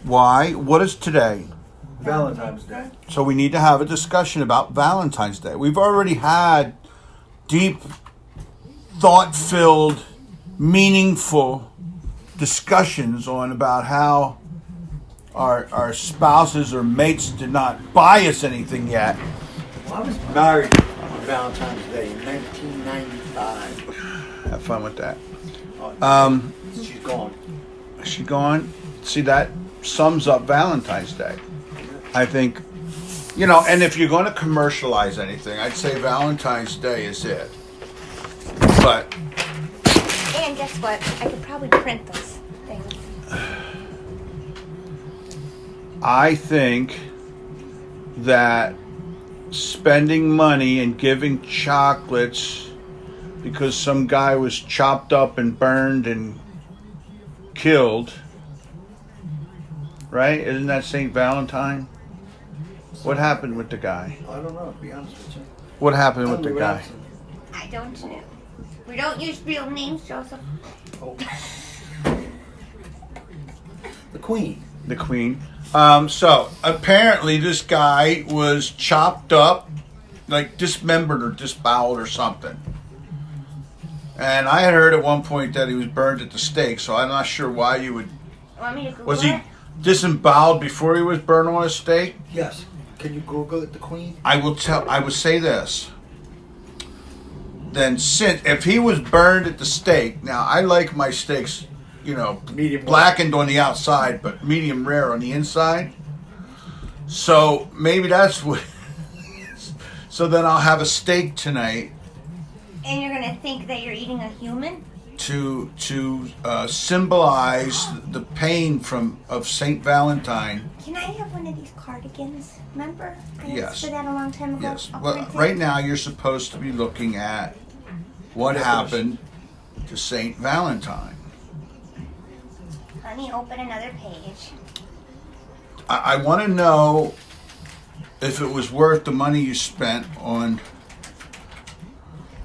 Why? What is today? Valentine's Day. So we need to have a discussion about Valentine's Day. We've already had deep, thought-filled, meaningful discussions on about how our spouses or mates did not buy us anything yet. Well, I was married on Valentine's Day in 1995. Have fun with that. She's gone. Is she gone? See, that sums up Valentine's Day. I think, and if you're going to commercialize anything, I'd say Valentine's Day is it. But... And guess what? I could probably print those things. I think that spending money and giving chocolates because some guy was chopped up and burned and killed, right? Isn't that St. Valentine? What happened with the guy? I don't know, to be honest with you. What happened with the guy? I don't know. We don't use real names, Joseph. Oh. The Queen. The Queen. So apparently this guy was chopped up, like dismembered or disboweled or something. And I had heard at one point that he was burned at the stake, so I'm not sure why you would... Want me to Google Was he it? disemboweled before he was burned on a stake? Yes. Can you Google it, the Queen? I would say this. Then if he was burned at the stake, now I like my steaks, Medium blackened on the outside, but medium rare on the inside. So maybe that's what... So then I'll have a steak tonight. And you're going to think that you're eating a human? To symbolize the pain of Saint Valentine. Can I have one of these cardigans? Remember? I Yes. asked for that a long time ago. Yes. I'll Well, print it. right now you're supposed to be looking at what happened to Saint Valentine. Let me open another page. I want to know if it was worth the money you spent on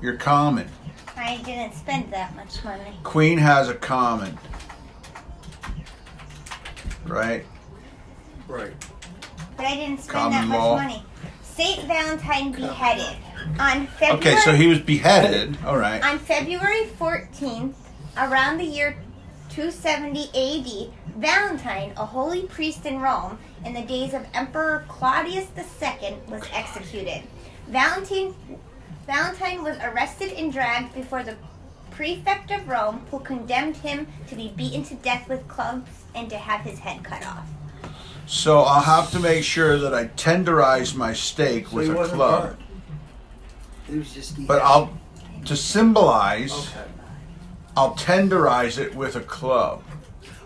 your common. I didn't spend that much money. Queen has a common, right? Right. But I didn't spend Common that law. much money. Saint Valentine beheaded on February. Okay, so he was beheaded. All right. On February 14th, around the year 270 AD, Valentine, a holy priest in Rome in the days of Emperor Claudius II, was executed. Valentine was arrested and dragged before the prefect of Rome, who condemned him to be beaten to death with clubs and to have his head cut off. So I'll have to make sure that I tenderize my steak So with he a wasn't club. burned. He was just eating. But to symbolize, Okay. I'll tenderize it with a club.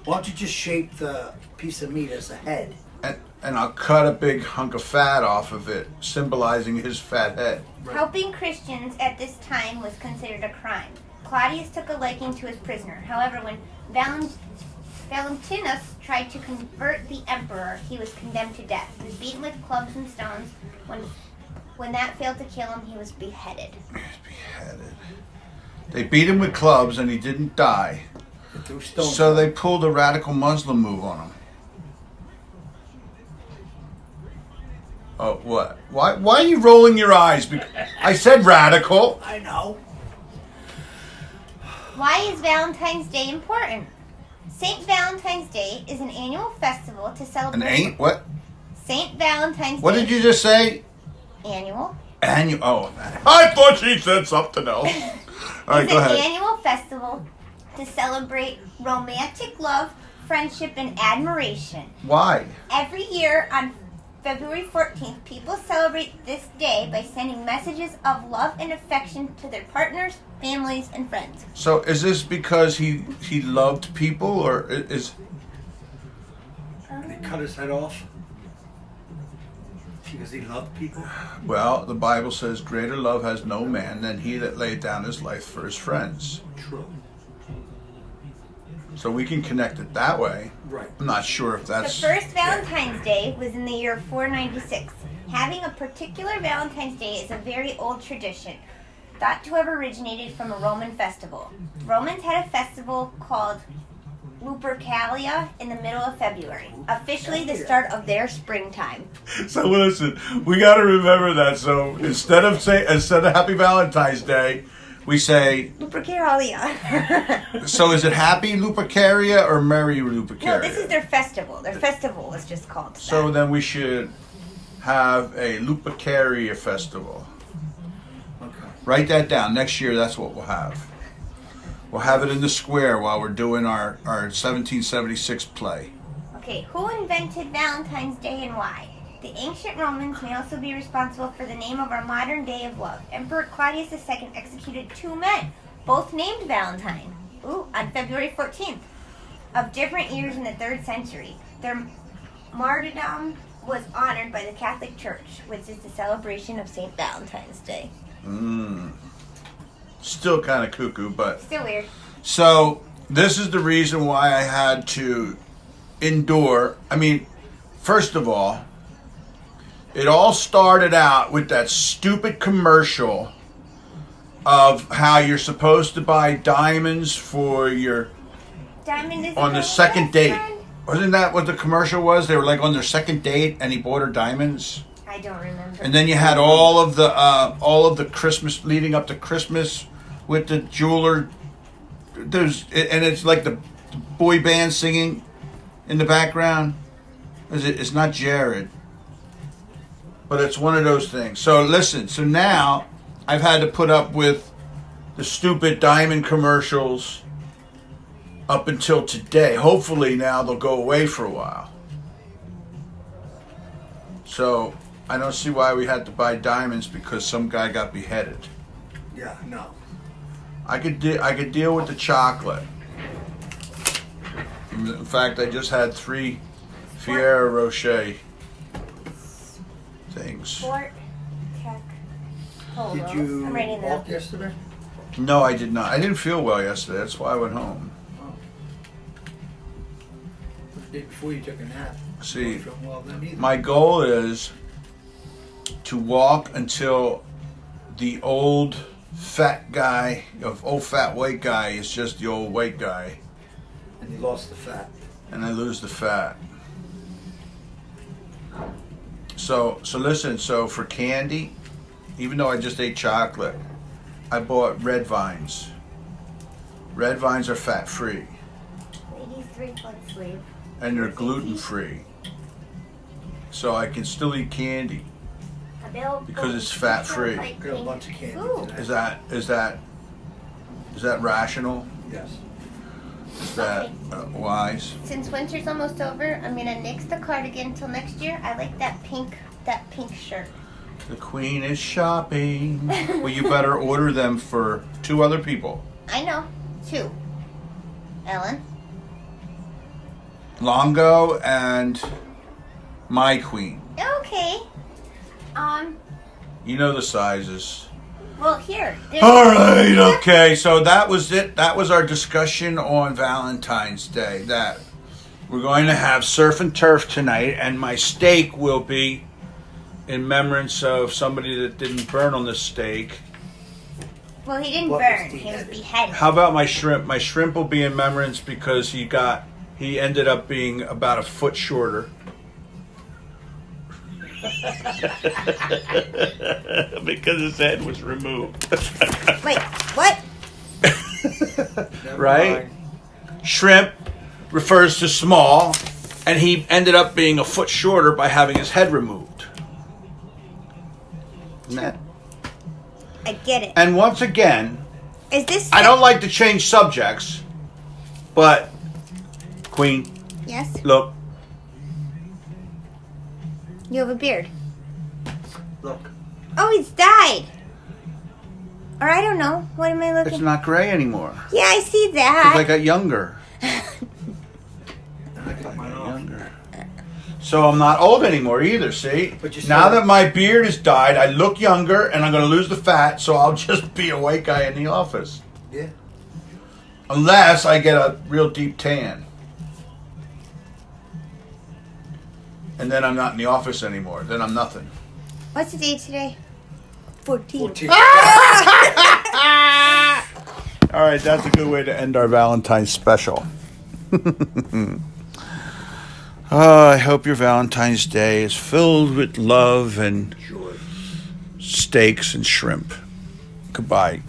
Why don't you just shape the piece of meat as a head? And I'll cut a big hunk of fat off of it, symbolizing his fat head. Helping Christians at this time was considered a crime. Claudius took a liking to his prisoner. However, when Valentinus tried to convert the emperor, he was condemned to death. He was beaten with clubs and stones. When that failed to kill him, he was beheaded. Beheaded. They beat him with clubs and he didn't die. They threw stones So at they him. pulled a radical Muslim move on him. Oh, what? Why are you rolling your eyes? I said radical. I know. Why is Valentine's Day important? St. Valentine's Day is an annual festival to celebrate... What? St. Valentine's What Day. did you just say? Annual. Annual. Oh, I thought she said something else. All right, It's go an ahead. annual festival to celebrate romantic love, friendship, and admiration. Why? Every year on February 14th, people celebrate this day by sending messages of love and affection to their partners, families, and friends. So is this because he loved people, or is... And he cut his head off because he loved people. Well, the Bible says, greater love has no man than he that laid down his life for his friends. True. So we can connect it that way. Right. I'm not sure if The that's... first Valentine's Day was in the year 496. Having a particular Valentine's Day is a very old tradition, thought to have originated from a Roman festival. The Romans had a festival called Lupercalia in the middle of February. Officially the start of their springtime. So listen, we got to remember that. So instead of Happy Valentine's Day, we say. Lupercalia. So is it Happy Lupercalia or Merry Lupercalia? No, this is their festival. Their festival is just called that. So then we should have a Lupercalia festival. Okay. Write that down. Next year, that's what we'll have. We'll have it in the square while we're doing our 1776 play. Okay, who invented Valentine's Day and why? The ancient Romans may also be responsible for the name of our modern day of love. Emperor Claudius II executed 2 men, both named Valentine, on February 14th, of different years in the 3rd century. Their martyrdom was honored by the Catholic Church, which is the celebration of St. Valentine's Day. Still kind of cuckoo, but... Still weird. So, this is the reason why I had to endure. I mean, first of all, it all started out with that stupid commercial of how you're supposed to buy diamonds for your... Diamond is on the second date. Wasn't that what the commercial was? They were like on their second date and he bought her diamonds? I don't remember. And then you had all of the Christmas leading up to Christmas with the jeweler. And it's like the boy band singing in the background. It's not Jared, but it's one of those things. So listen. So now I've had to put up with the stupid diamond commercials up until today. Hopefully now they'll go away for a while. So I don't see why we had to buy diamonds because some guy got beheaded. Yeah, no. I could deal with the chocolate. In fact, I just had 3 Ferrero Rocher things. Sport Tech Polos. Did you I'm writing that walk up. yesterday? No, I did not. I didn't feel well yesterday. That's why I went home. Oh. The day before you took a nap. See, You weren't feeling well then either. my goal is to walk until the old fat guy, old fat white guy is just the old white guy, And you lost the fat. and I lose the fat. So listen. So for candy, even though I just ate chocolate, I bought red vines. Red vines are fat free, Ladies 3-foot sleeve. and they're gluten free. So I can still eat candy. Because it's fat-free. Got a bunch of candy Ooh. today. Is that rational? Yes. Is that wise? Since winter's almost over, I'm gonna nix the cardigan till next year. I like that pink shirt. The queen is shopping. Well, you better order them for 2 other people. I know. 2. Ellen. Longo and my queen. Okay. You know the sizes. Well, here. All right, okay. So that was it. That was our discussion on Valentine's Day. That we're going to have surf and turf tonight, and my steak will be in remembrance of somebody that didn't burn on the steak. Well, he didn't What burn. was He was beheaded? beheaded. How about my shrimp? My shrimp will be in remembrance because he ended up being about a foot shorter. Because his head was removed. Wait, what? Never Right? mind. Shrimp refers to small, and he ended up being a foot shorter by having his head removed. Isn't that- I get it. And once again, Is this? I don't like to change subjects, but Queen, Yes. look, You have a beard. Look. Oh, he's dyed. Or I don't know. What am I looking? it's not gray anymore. Yeah, I see 'Cause I that. got younger. And I got mine off. Younger. So I'm not old anymore either, see? But you Now still- that my beard is dyed, I look younger and I'm going to lose the fat, so I'll just be a white guy in the office. Yeah. Unless I get a real deep tan. And then I'm not in the office anymore. Then I'm nothing. What's the date today? 14. 14. All right, that's a good way to end our Valentine's special. I hope your Valentine's Day is filled with love and Joy. steaks and shrimp. Goodbye.